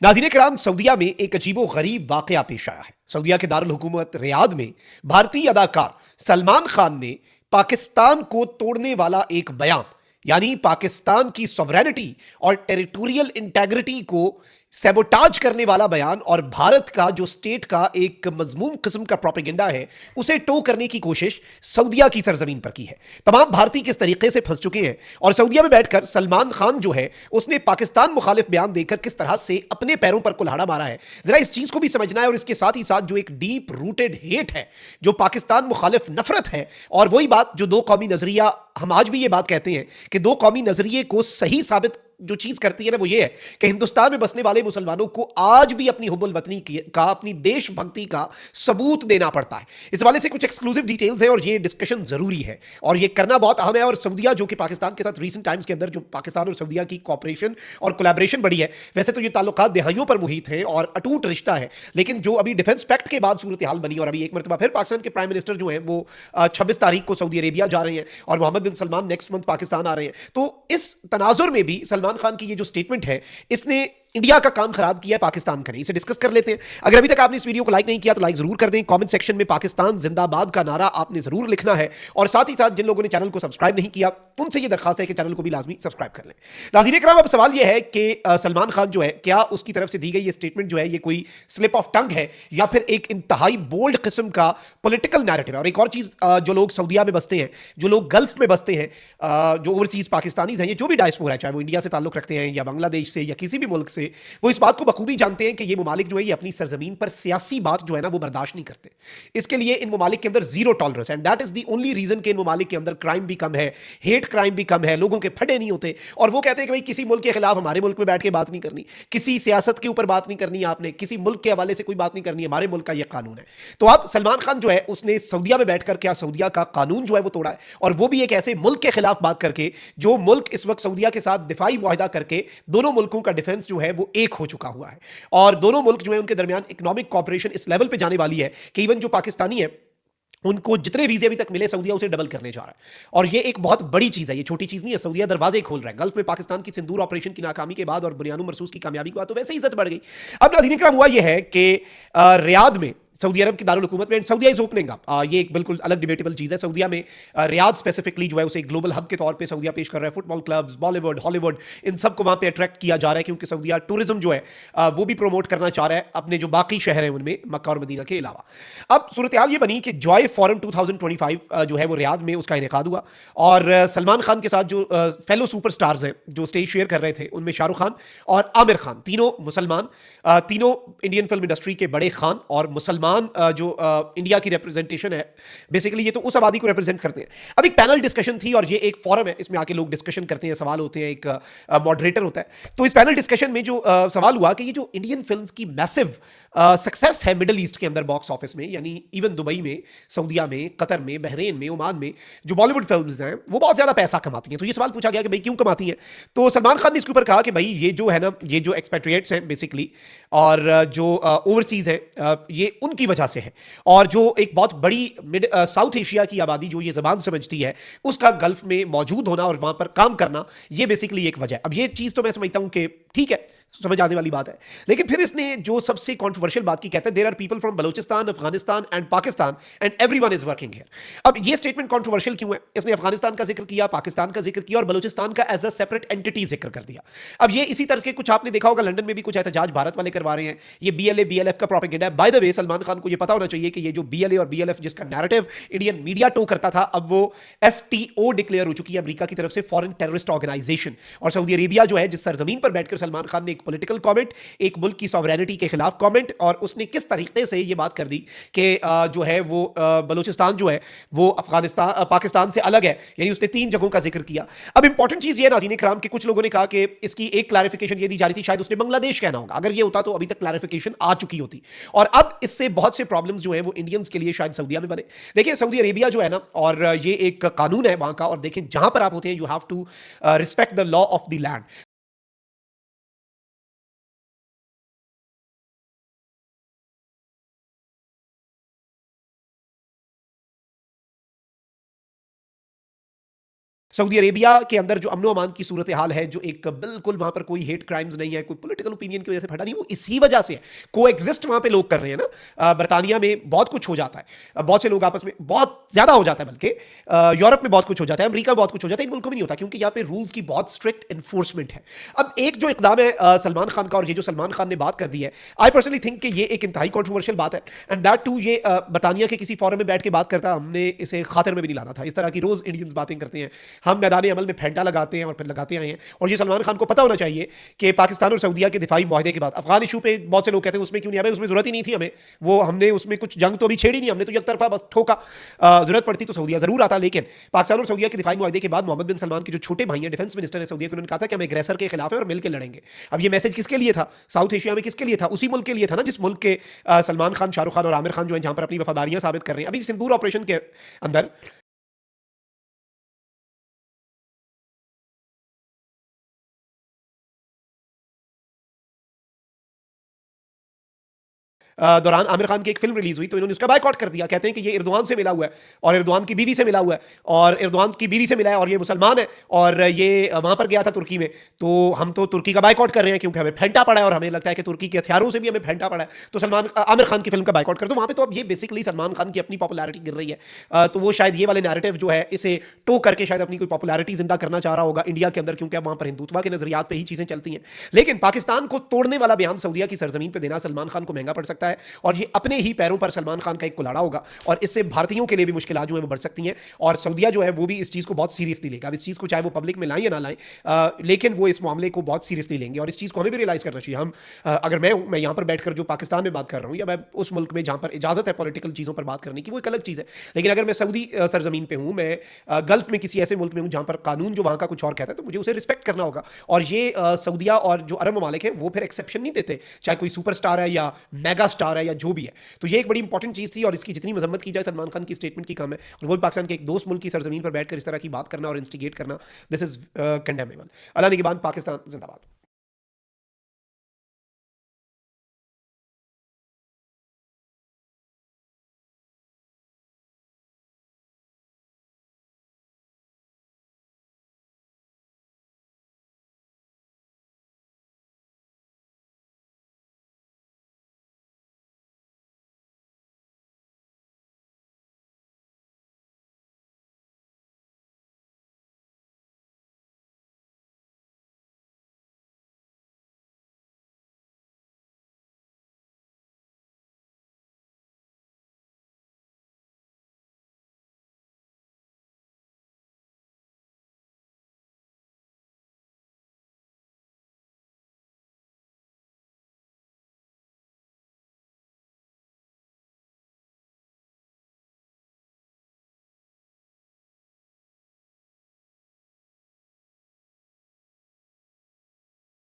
नाज़रीन किराम, सऊदीया में एक अजीबो गरीब वाकया पेश आया है। सऊदीया के दारुल हुकूमत रियाद में भारतीय अदाकार सलमान खान ने पाकिस्तान को तोड़ने वाला एक बयान, यानी पाकिस्तान की सॉवरेनिटी और टेरिटोरियल इंटेग्रिटी को सैबोटाज करने वाला बयान और भारत का जो स्टेट का एक मजमूम किस्म का प्रोपेगेंडा है, उसे टो करने की कोशिश सऊदीया की सरजमीन पर की है। तमाम भारतीय किस तरीके से फंस चुके हैं और सऊदीया में बैठकर सलमान खान जो है उसने पाकिस्तान मुखालिफ बयान देकर किस तरह से अपने पैरों पर कुल्हाड़ा मारा है, जरा इस चीज को भी समझना है। और इसके साथ ही साथ जो एक डीप रूटेड हेट है, जो पाकिस्तान मुखालिफ नफरत है, और वही बात जो दो कौमी नजरिया, हम आज भी ये बात कहते हैं कि दो कौमी नजरिए को सही साबित जो चीज करती है ना, वो ये है कि हिंदुस्तान में बसने वाले मुसलमानों को आज भी अपनी हुब्बुल वतनी का, अपनी देशभक्ति का सबूत देना पड़ता है। इस वाले से कुछ एक्सक्लूसिव डिटेल्स हैं और ये डिस्कशन जरूरी है और ये करना बहुत अहम है। और सऊदीया जो कि पाकिस्तान के साथ रीसेंट टाइम्स के अंदर जो पाकिस्तान और सऊदीया की कॉपरेशन और कोलैबोरेशन बढ़ी है, वैसे तो ये ताल्लुकात दहाइयों पर मुहित है और अटूट रिश्ता है, लेकिन जो अभी डिफेंस पैक्ट के बाद सूरत हाल बनी और अभी एक मरतबा फिर पाकिस्तान के प्राइम मिनिस्टर जो है वो 26 तारीख को सऊदी अरेबिया जा रहे हैं और मोहम्मद बिन सलमान नेक्स्ट मंथ पाकिस्तान आ रहे हैं, तो इस तनाजुर में भी सलमान खान की ये जो स्टेटमेंट है, इसने इंडिया का काम खराब किया है, पाकिस्तान का नहीं। इसे डिस्कस कर लेते हैं। अगर अभी तक आपने इस वीडियो को लाइक नहीं किया तो लाइक जरूर कर दें। कमेंट सेक्शन में पाकिस्तान जिंदाबाद का नारा आपने जरूर लिखना है और साथ ही साथ जिन लोगों ने चैनल को सब्सक्राइब नहीं किया उनसे यह दरखास्त है कि चैनल को भी लाजमी सब्सक्राइब कर लें। नाज़रीन इकराम, अब सवाल यह है कि सलमान खान जो है, क्या उसकी तरफ से दी गई ये स्टेटमेंट जो है ये कोई स्लिप ऑफ टंग है या फिर एक इंतहाई बोल्ड किस्म का पॉलिटिकल नैरेटिव है। और एक और चीज, जो लोग सऊदीया में बसते हैं, जो लोग गल्फ में बसते हैं, जो ओवरसीज पाकिस्तानीज हैं, जो भी डायस्पोरा है, चाहे वो इंडिया से ताल्लुक रखते हैं या बांग्लादेश से या किसी भी मुल्क से, वो इस बात को बखूबी जानते हैं कि ये ममालिक जो है ये अपनी सरजमीन पर सियासी बात जो है ना वो बर्दाश्त नहीं करते। इसके लिए इन ममालिक के अंदर zero tolerance, and that is the only reason कि इन ममालिक के अंदर क्राइम भी कम है, हेट क्राइम भी कम है, लोगों के फटे नहीं होते। और वो कहते हैं कि भाई किसी मुल्क के खिलाफ हमारे मुल्क में बैठ के बात नहीं करनी, किसी सियासत के ऊपर बात नहीं करनी, आपने किसी मुल्क के हवाले से कोई बात नहीं करनी, हमारे मुल्क का यह कानून है। तो अब सलमान खान जो है उसने सऊदीया में बैठकर क्या सऊदीया का कानून जो है वो तोड़ा है, और वो भी एक ऐसे मुल्क के खिलाफ बात करके जो मुल्क इस वक्त सऊदीया के साथ दिफाई मुआहदा करके दोनों मुल्कों का डिफेंस जो है वो एक हो चुका हुआ है। और दोनों मुल्क जो है उनके दरमियान इकोनॉमिक कॉपरेशन इस लेवल पे जाने वाली है कि इवन जो पाकिस्तानी है उनको जितने वीजे अभी तक मिले सऊदीया उसे डबल करने जा रहा है। और ये एक बहुत बड़ी चीज है, ये छोटी चीज नहीं है। सऊदीया दरवाजे खोल रहा है। गल्फ में पाकिस्तान की सिंदूर ऑपरेशन की नाकामी के बाद और बुनियानु मरसूस की कामयाबी के बाद तो वैसे ही इज्जत बढ़ गई। अब नाज़रीन इकराम, हुआ यह है कि रियाद में, सऊदी अरब की दारुल हुकूमत में, सऊदीया इज ओपनिंग अप, ये एक बिल्कुल अलग डिबेटेबल चीज़ है। सऊदीया में रियाद स्पेसिफिकली जो है उसे एक ग्लोबल हब के तौर पे सऊदीया पेश कर रहा है। फुटबॉल क्लब्स, बॉलीवुड, हॉलीवुड, इन सबको वहाँ पे अट्रैक्ट किया जा रहा है क्योंकि सऊदीया टूरिज्म जो है वो भी प्रमोट करना चाह रहा है अपने जो बाकी शहर हैं उनमें, मक्का और मदीना के अलावा। अब सूरत हाल ये बनी कि जॉय फोरम 2025 जो है वो रियाद में उसका इनेकाद हुआ और सलमान खान के साथ जो फेलो सुपरस्टार्स हैं जो स्टेज शेयर कर रहे थे, उनमें शाहरुख खान और आमिर खान, तीनों मुसलमान, तीनों इंडियन फिल्म इंडस्ट्री के बड़े खान और मुसलमान जो इंडिया की रिप्रेजेंटेशन है, बेसिकली ये तो उस आबादी को रिप्रेजेंट करते हैं। अब एक पैनल डिस्कशन थी और ये एक फोरम है, इसमें आके लोग डिस्कशन करते हैं, सवाल होते हैं, एक मॉडरेटर होता है। तो इस पैनल डिस्कशन में जो सवाल हुआ कि ये जो इंडियन फिल्म्स की मैसिव सक्सेस है मिडल ईस्ट के अंदर बॉक्स ऑफिस में, यानी इवन दुबई में, सऊदीया में, कतर में, बहरीन में, ओमान में, जो बॉलीवुड फिल्म्स हैं वो बहुत ज्यादा पैसा कमाती हैं। तो ये सवाल पूछा गया कि भाई क्यों कमाती हैं। तो सलमान खान ने इसके ऊपर कहा कि भाई ये जो है ना, ये जो एक्सपेट्रिएट्स हैं बेसिकली, और जो ओवरसीज है, ये उनकी वजह से है। और जो एक बहुत बड़ी साउथ एशिया की आबादी जो ये जबान समझती है, उसका गल्फ में मौजूद होना और वहां पर काम करना, ये बेसिकली एक वजह है। अब ये चीज तो मैं समझता हूं कि ठीक है, समझ आने वाली बात है। लेकिन फिर इसने जो सबसे कॉन्ट्रोवर्शियल बात की, कहता है there are people from Balochistan, Afghanistan and Pakistan and everyone is working here. अब ये स्टेटमेंट कॉन्ट्रोवर्शियल क्यों है? इसने अफगानिस्तान का जिक्र किया, पाकिस्तान का जिक्र किया और बलूचिस्तान का एज अ सेपरेट एंटिटी जिक्र कर दिया। अब ये इसी तरह के कुछ आपने देखा होगा, लंदन में भी कुछ एहतजाज भारत वाले करवा रहे हैं। ये बीएलए बीएलएफ का प्रोपेगेंडा है। By the way, Salman Khan को ये पता होना चाहिए कि ये जो बीएलए और बीएलएफ जिसका नैरेटिव इंडियन मीडिया टो करता था, अब वो एफटीओ डिक्लेयर हो चुकी है अमेरिका की तरफ से, फॉरेन टेररिस्ट ऑर्गेनाइजेशन। और सऊदी अरेबिया जो है, जिस सरजमीन पर बैठकर सलमान खान ने एक पॉलिटिकल कमेंट, एक मुल्क की सॉवरेनिटी के खिलाफ कमेंट, और उसने किस तरीके से ये बात कर दी कि जो है वो बलूचिस्तान जो है वो अफगानिस्तान पाकिस्तान से अलग है, यानी उसने 3 जगहों का जिक्र किया। अब इंपॉर्टेंट चीज ये नाज़रीन इकराम कि कुछ लोगों ने कहा कि इसकी एक क्लैरिफिकेशन ये दी जा रही थी, शायद उसने बांग्लादेश कहना होगा। अगर ये होता तो अभी तक क्लैरिफिकेशन आ चुकी होती और अब इससे बहुत से प्रॉब्लम्स जो है वो इंडियंस के लिए शायद सऊदीया में बने। देखिए, सऊदी अरेबिया जो है ना, और ये एक कानून है वहां का, और देखें जहां पर आप होते हैं, you have to respect the law of the land. Saudi Arabia के अंदर जो अमनो अमान की सूरत हाल है, जो एक बिल्कुल वहां पर कोई हेट क्राइम्स नहीं है, कोई पॉलिटिकल ओपिनियन की वजह से फटा नहीं, वो इसी वजह से है। को एग्जिस्ट वहां पे लोग कर रहे हैं ना। बरतानिया में बहुत कुछ हो जाता है, बहुत से लोग आपस में बहुत ज्यादा हो जाता है, बल्कि यूरोप में बहुत कुछ हो जाता है, अमेरिका में बहुत कुछ हो जाता है, इन मुल्कों में नहीं होता क्योंकि यहाँ पे रूल्स की बहुत स्ट्रिक्ट इन्फोर्समेंट है। अब एक जो इकदाम है सलमान खान का, और ये जो सलमान खान ने बात कर दी है, आई पर्सनली थिंक कि ये एक इंतहाई कॉन्ट्रोवर्शियल बात है। एंड दैट टू ये बरतानिया के किसी फोरम में बैठ के बात करता, हमने इसे खातिर में भी नहीं लाना था। इस तरह की रोज इंडियंस बातें करते हैं, हम मैदान अमल में फेंटा लगाते हैं और फिर लगाते आए हैं। और ये सलमान खान को पता होना चाहिए कि पाकिस्तान और सऊदीया के दिफाई मुआहदे के बाद अफगान इशू पे बहुत से लोग कहते हैं उसमें क्यों नहीं आए, उसमें जरूरत ही नहीं थी हमें, वो हमने उसमें कुछ जंग तो अभी छेड़ी नहीं, हमने तो एक तरफा बस ठोका। जरूरत पड़ती तो सऊदीया जरूर आता, लेकिन पाकिस्तान और सऊदीया के दिफाई मुआहदे के बाद मोहम्मद बिन सलमान के जो छोटे भाई हैं, डिफेंस मिनिस्टर है सऊदीया के, उन्होंने कहा था कि हम एग्रेसर के खिलाफ हैं और मिलकर लड़ेंगे। अब ये मैसेज किसके लिए था? साउथ एशिया में किसके लिए था? उसी मुल्क के लिए था ना जिस मुल्क के सलमान खान, शाहरुख खान और आमिर खान जो है जहां पर अपनी वफादारियां साबित कर रहे हैं। अभी सिंदूर ऑपरेशन के अंदर दौरान आमिर खान की एक फिल्म रिलीज हुई तो इन्होंने उसका बायकॉट कर दिया। कहते हैं कि ये इरदवान से मिला हुआ है और इरदवान की बीवी से मिला हुआ है, और इरदवान की बीवी से मिला है और ये मुसलमान है और ये वहां पर गया था तुर्की में, तो हम तो तुर्की का बायकॉट कर रहे हैं क्योंकि हमें फेंटा पड़ा है और हमें लगता है कि तुर्की के हथियारों से भी हमें फेंटा पड़ा है, तो सलमान आमिर खान की फिल्म का बायकॉट कर दो वहां पर। तो अब ये बेसिकली सलमान खान की अपनी पॉपुलैरिटी गिर रही है। तो वो शायद ये वाले नैरेटिव जो है इसे टो करके शायद अपनी कोई पॉपुलैरिटी जिंदा करना चाह रहा होगा इंडिया के अंदर, क्योंकि अब वहां पर हिंदुत्व के नजरियात पे ही चीजें चलती हैं। लेकिन पाकिस्तान को तोड़ने वाला बयान सऊदीया की सरजमीन पर देना सलमान खान को महंगा पड़ सकता है, और ये अपने ही पैरों पर सलमान खान का एक कुलाड़ा होगा, और इससे भारतीयों के लिए भी मुश्किलात जो है वो बढ़ सकती हैं। और सऊदीया जो है वो भी इस चीज़ को बहुत सीरियसली लेगा। अब इस चीज़ को चाहे वो पब्लिक में लाएं या ना लाएं, लेकिन वो इस मामले को बहुत सीरियसली लेंगे, और इस चीज़ को हमें भी रियलाइज़ करना चाहिए। हम अगर मैं यहाँ पर बैठकर जो पाकिस्तान में बात कर रहा हूँ, या मैं उस मुल्क में जहाँ पर इजाज़त है पॉलिटिकल चीज़ों पर बात करने की, वो एक अलग चीज़ है। लेकिन अगर मैं सऊदी सरजमीन पर हूँ, मैं गल्फ में किसी ऐसे मुल्क में हूँ जहाँ पर कानून जो वहाँ का कुछ और कहता है, तो मुझे उसे रिस्पेक्ट करना होगा। और ये सऊदीया और जो अरब ममालिक हैं वो फिर एक्सेप्शन नहीं देते, चाहे कोई सुपरस्टार है या मेगा स्टार है या जो भी है। तो ये एक बड़ी इंपॉर्टेंट चीज़ थी, और इसकी जितनी मजम्मत की जाए सलमान खान की स्टेटमेंट की कम है। और वो भी पाकिस्तान के एक दोस्त मुल्क की सरजमीन पर बैठकर इस तरह की बात करना और इंस्टिगेट करना, दिस इज कंडेमेबल। अल्लाह निगहबान, पाकिस्तान जिंदाबाद।